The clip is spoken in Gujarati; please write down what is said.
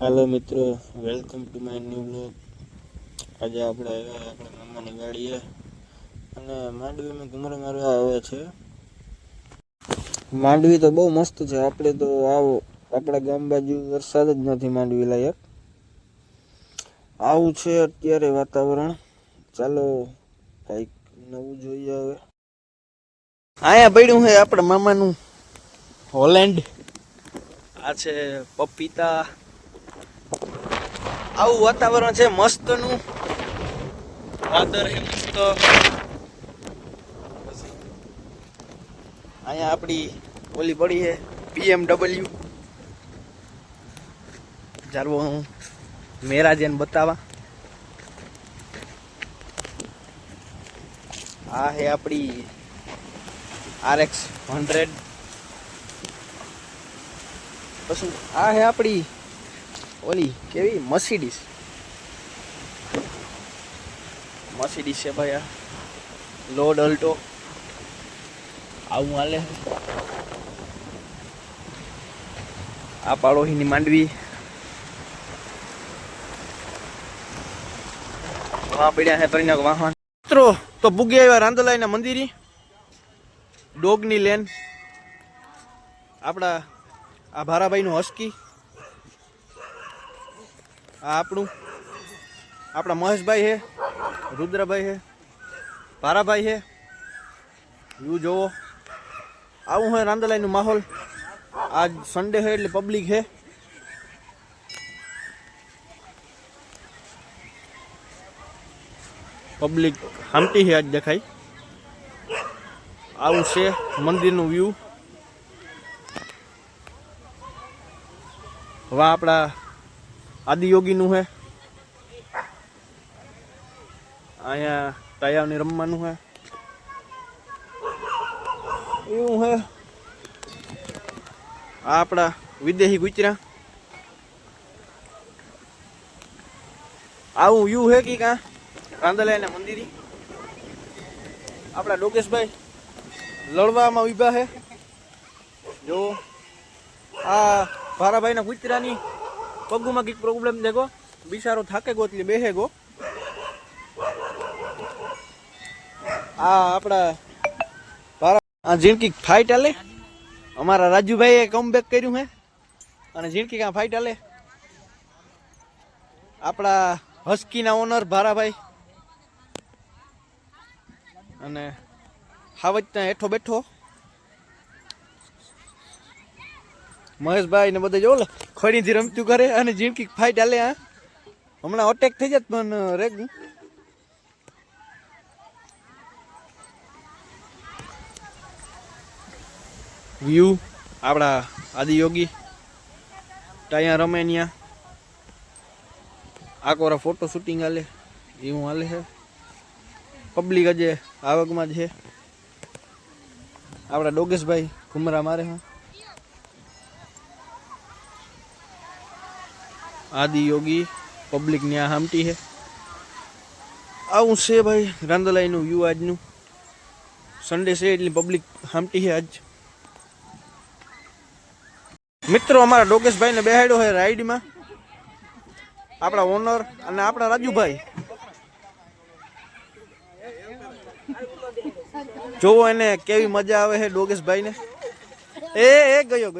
हेलो मित्रों, welcome to my new vlog. आज આપણે આવ્યા આપણા મામાની ગાડીએ અને માંડવીમાં ઘુમરા મારવા આવે છે। માંડવી તો બહુ મસ્ત છે। આપણે તો આવો આપણા ગામ બાજુ વરસાદ જ નથી માંડવી લાયક, આવું છે અત્યારે વાતાવરણ। ચાલો કંઈક નવું જોઈએ હવે। અહીંયા પડ્યું છે આપણા મામાનું હોલેન્ડ, આ છે પપીતા। આવું વાતાવરણ છે મસ્તનું, વાદળ છે મસ્ત। અહીંયા આપણી ઓલી પડી છે BMW, જારવો હું મેરાજન બતાવા। આ છે આપણી RX 100, પછી આ છે આપણી ઓલી કેવી મર્સિડીઝ છે ભાઈ। આ લોડ અલ્ટો આવું હાલે। આ પાડોશીની માંડવી, વાહ પડ્યા છે તરીના વાહન। મિત્રો તો પૂગી આવ્યા રાંદલાઈના મંદિરે, ડોગની લેન। આપણા આ ભારાભાઈનું હસ્કી, આ આપણા મહેશભાઈ છે, રુદ્રભાઈ છે, ભારાભાઈ છે। વ્યૂ જોવો, આવું છે રાંદલાઈનું માહોલ। આજ સન્ડે છે એટલે પબ્લિક છે। પબ્લિક હામટી છે આજ દેખાય। આવું છે મંદિરનું વ્યૂ। વાહ આપણા આદિયોગીનું છે। અહીંયા તયાવની રમવાનું છે એવું છે। આ આપણા વિદેશી કૂતરા, આવું વ્યૂ છે કે કાં રાંદલાઈના મંદિરે। આપણા ડોકેશભાઈ લડવામાં ઊભા છે જો। આ ભારાભાઈના કૂતરાની પગુમાં કંઈક પ્રોબ્લેમ દેખો, બિચારો થાકે ગો એટલે બેહે ગો। આ આપણા આ ઝીણકી ફાઇટ હાલે, અમારા રાજુભાઈએ કમબેક કર્યું છે અને ઝીણકી કાં ફાઇટ હાલે। આપણા હસ્કીના ઓનર ભારાભાઈ અને હાવજના હેઠો બેઠો મહેશભાઈ ને બધા જો ખડીથી રમતું કરે અને ઝીણકી ફાઇટ હાલે। હા હમણાં અટેક થઈ જાય પણ રેગું। વ્યૂ આપણા આદિયોગી ત્યાં રમે ત્યાં આકોરા ફોટો શૂટિંગ હાલે એવું હાલે છે। પબ્લિક આજે આવકમાં જ છે। આપણા ડોગેશભાઈ ઘુમરા મારે છે। આદિયોગી પબ્લિક ત્યાં હામટી છે। આવું છે ભાઈ રાંદલાઈનું વ્યૂ આજનું। સન્ડે છે એટલે પબ્લિક હામટી છે આજ। મિત્રો અમારા ડોકેશભાઈને બેહાડ્યો છે રાઈડમાં, આપણા ઓનર અને આપણા રાજુભાઈ જોવો એને કેવી મજા આવે છે ડોકેશભાઈને। એ ગયો